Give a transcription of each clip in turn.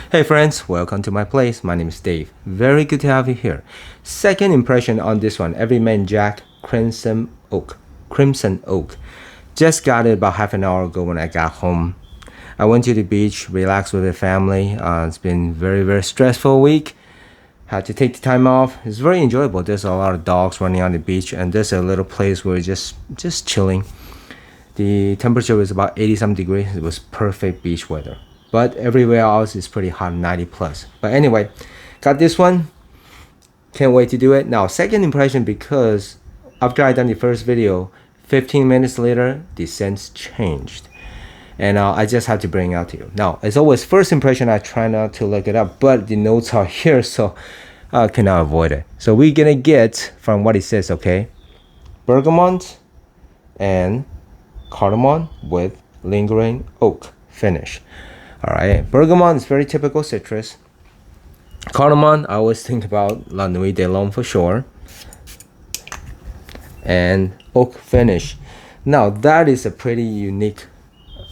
Hey friends, welcome to my place. My name is Dave. Very good to have you here. Second impression on this one, Everyman Jack Crimson Oak. Crimson Oak. Just got it about half an hour ago when I got home. I went to the beach, relaxed with the family. It's been very stressful week. Had to take the time off. It's very enjoyable. There's a lot of dogs running on the beach, and there's a little place where just chilling. The temperature was about 80 some degrees. It was perfect beach weather. But everywhere else is pretty hot, 90 plus. But anyway, got this one. Can't wait to do it. Now, second impression, because after I done the first video, 15 minutes later, the scents changed. And I just had to bring it out to you. Now, as always, first impression, I try not to look it up, but the notes are here, so I cannot avoid it. So we're gonna get from what it says, okay? Bergamot and cardamom with lingering oak finish. All right, bergamot is very typical citrus. Cardamom, I always think about La Nuit de l'Homme for sure. And oak finish. Now that is a pretty unique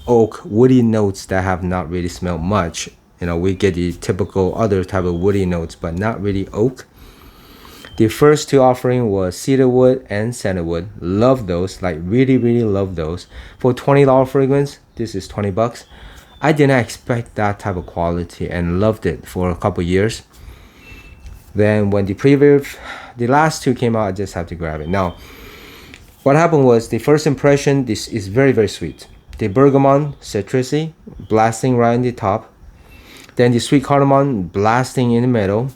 oak woody notes that have not really smelled much. You know, we get the typical other type of woody notes, but not really oak. The first two offering was cedarwood and sandalwood. Love those, like really love those. For $20 fragrance, this is 20 bucks. I did not expect that type of quality and loved it for a couple years. Then when the last two came out, I just had to grab it. Now, what happened was the first impression, this is very sweet. The bergamot, citrusy, blasting right in the top. Then the sweet cardamom blasting in the middle.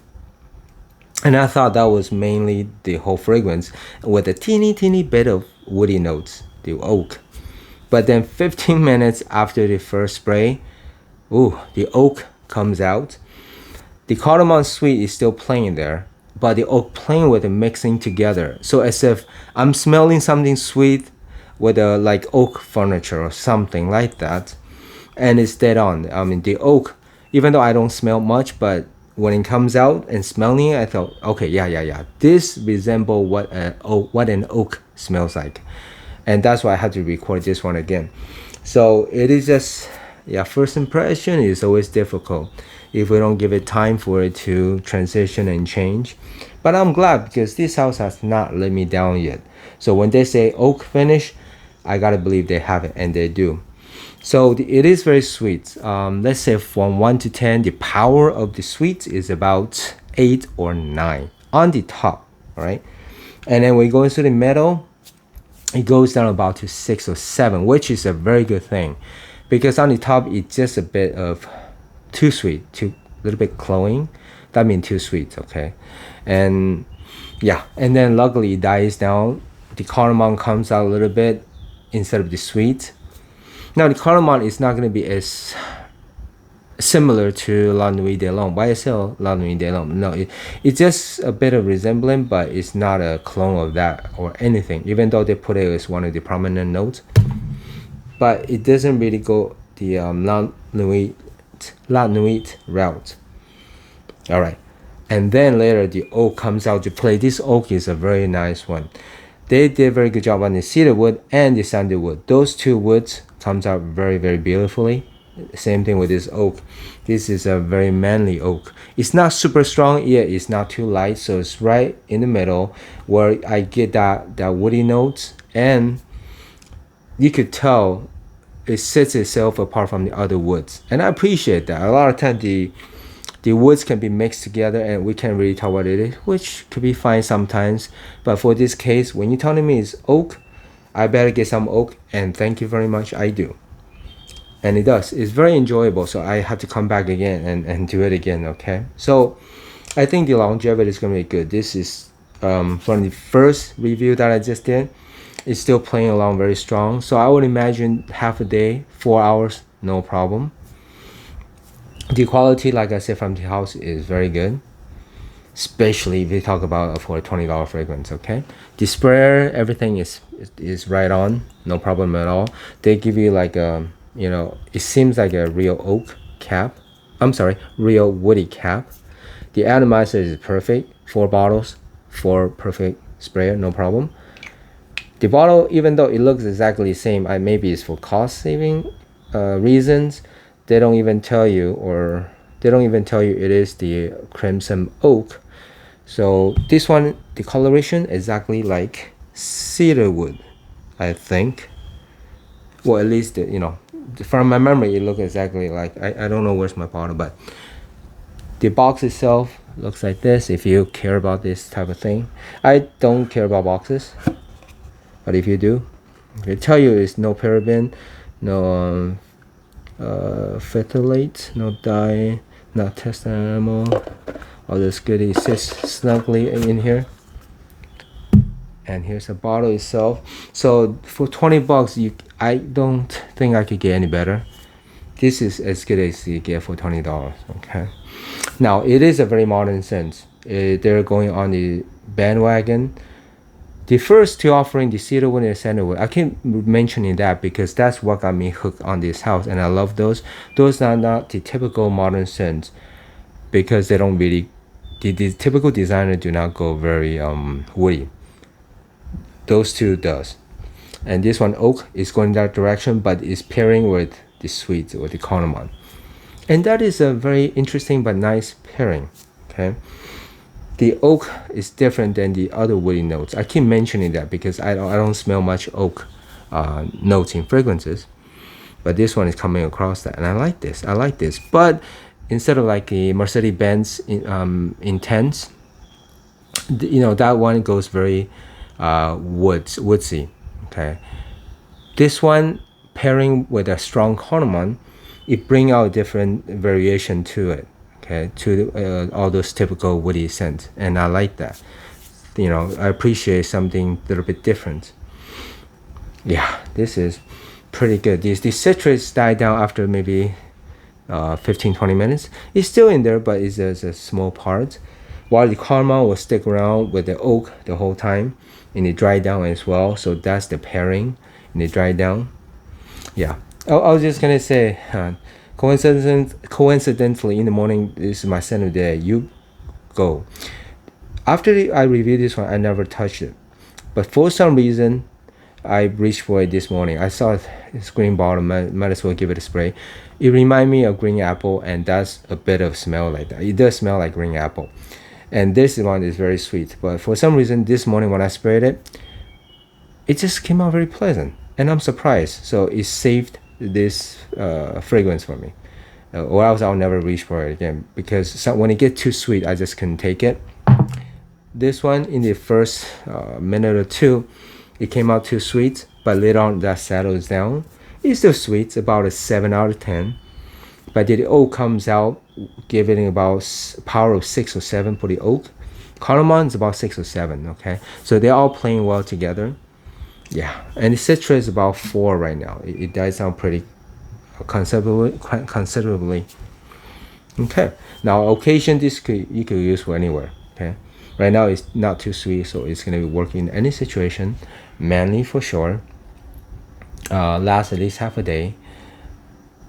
And I thought that was mainly the whole fragrance with a teeny bit of woody notes, the oak. But then 15 minutes after the first spray, the oak comes out. The cardamom sweet is still playing there, but the oak playing with it mixing together. So as if I'm smelling something sweet with a like oak furniture or something like that. And it's dead on. I mean, the oak, even though I don't smell much, but when it comes out and smelling it, I thought, okay, yeah. This resembles what an oak smells like. And that's why I had to record this one again. So it is just, first impression is always difficult if we don't give it time for it to transition and change. But I'm glad because this house has not let me down yet. So when they say oak finish, I gotta believe they have it, and they do. So it is very sweet. Let's say from 1 to 10, the power of the sweet is about 8 or 9 on the top, right? And then when we go into the middle, it goes down about to 6 or 7, which is a very good thing. Because on the top, it's just a bit of too sweet, too little bit cloying. That means too sweet, okay? And and then luckily it dies down. The cardamom comes out a little bit instead of the sweet. Now the cardamom is not going to be as similar to La Nuit de l'Homme. Why I say La Nuit de l'Homme? No, it's just a bit of resemblance, but it's not a clone of that or anything, even though they put it as one of the prominent notes. But it doesn't really go the La Nuit route. All right. And then later the oak comes out to play. This oak is a very nice one. They did a very good job on the cedarwood and the sandalwood. Those two woods comes out very beautifully. Same thing with this oak. This is a very manly oak. It's not super strong yet. It's not too light, so it's right in the middle where I get that woody notes, and you could tell it sets itself apart from the other woods. And I appreciate that. A lot of times the woods can be mixed together and we can't really tell what it is, which could be fine sometimes. But for this case, when you're telling me it's oak, I better get some oak, and thank you very much, I do. And it does. It's very enjoyable, so I have to come back again and do it again, okay? So I think the longevity is going to be good. This is from the first review that I just did. It's still playing along very strong. So I would imagine half a day, 4 hours, no problem. The quality, like I said, from the house is very good, especially if you talk about for a $20 fragrance, okay? The sprayer, everything is right on, no problem at all. They give you like a, it seems like a real oak cap. I'm sorry, real woody cap. The atomizer is perfect, 4 bottles, 4 perfect sprayer, no problem. The bottle, even though it looks exactly the same, maybe it's for cost saving reasons. They don't even tell you, or They don't even tell you it is the crimson oak. So this one, the coloration exactly like cedar wood, I think. Well, at least you know, from my memory, it looks exactly like. I don't know where's my bottle, but the box itself looks like this. If you care about this type of thing, I don't care about boxes, but if you do, they tell you it's no paraben, no phthalate, no dye, not test animal. All this goodies sits snugly in here. And here's the bottle itself. So for 20 bucks, I don't think I could get any better. This is as good as you get for $20. Okay. Now it is a very modern scent. They're going on the bandwagon. The first two offering the cedar wood and sandalwood. I keep mentioning that because that's what got me hooked on this house, and I love those. Those are not the typical modern scents because they don't really. The typical designer do not go very woody. Those two does, and this one oak is going that direction, but is pairing with the sweet or the cardamom, and that is a very interesting but nice pairing. Okay. The oak is different than the other woody notes. I keep mentioning that because I don't smell much oak notes in fragrances, but this one is coming across that, and I like this. I like this, but instead of like the Mercedes-Benz Intense, you know, that one goes very woodsy. Okay, this one pairing with a strong cardamom, it bring out different variation to it. Okay, to all those typical woody scents, and I like that. You know, I appreciate something a little bit different. Yeah, this is pretty good. The citrus died down after maybe 15-20 minutes. It's still in there, but it's a small part. While the cardamom will stick around with the oak the whole time, and it dried down as well. So that's the pairing, and it dried down. Yeah, I was just gonna say. Coincidentally, in the morning, this is my scent of the day. You go. After I reviewed this one, I never touched it. But for some reason, I reached for it this morning. I saw this green bottle, might as well give it a spray. It reminded me of green apple, and that's a bit of smell like that. It does smell like green apple. And this one is very sweet. But for some reason, this morning when I sprayed it, it just came out very pleasant. And I'm surprised. So it saved this fragrance for me, or else I'll never reach for it again, because when it gets too sweet, I just couldn't take it. This one, in the first minute or two, it came out too sweet, but later on that settles down. It's still sweet. It's about a 7 out of 10, but the oak comes out giving about power of 6 or 7 for the oak. Cardamom is about 6 or 7. Okay, so they're all playing well together. Yeah, and the citrus is about 4 right now. It dies down pretty considerably. Okay, now occasion you could use for anywhere. Okay, right now it's not too sweet, so it's gonna be working in any situation. Manly for sure. Last at least half a day.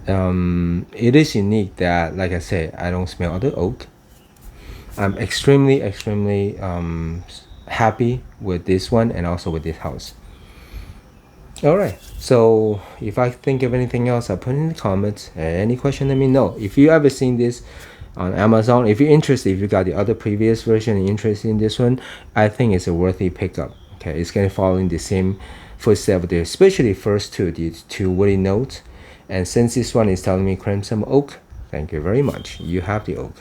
It is unique that, like I said, I don't smell other oak. I'm extremely happy with this one and also with this house. All right, so if I think of anything else, I'll put in the comments. Any question, let me know. If you ever seen this on Amazon, if you're interested, if you got the other previous version and interested in this one, I think it's a worthy pickup. Okay, it's gonna follow in the same footsteps, especially first two, the two woody notes. And since this one is telling me crimson oak, thank you very much. You have the oak.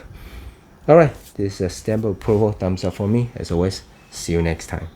All right, this is a stamp of approval, thumbs up for me. As always, see you next time.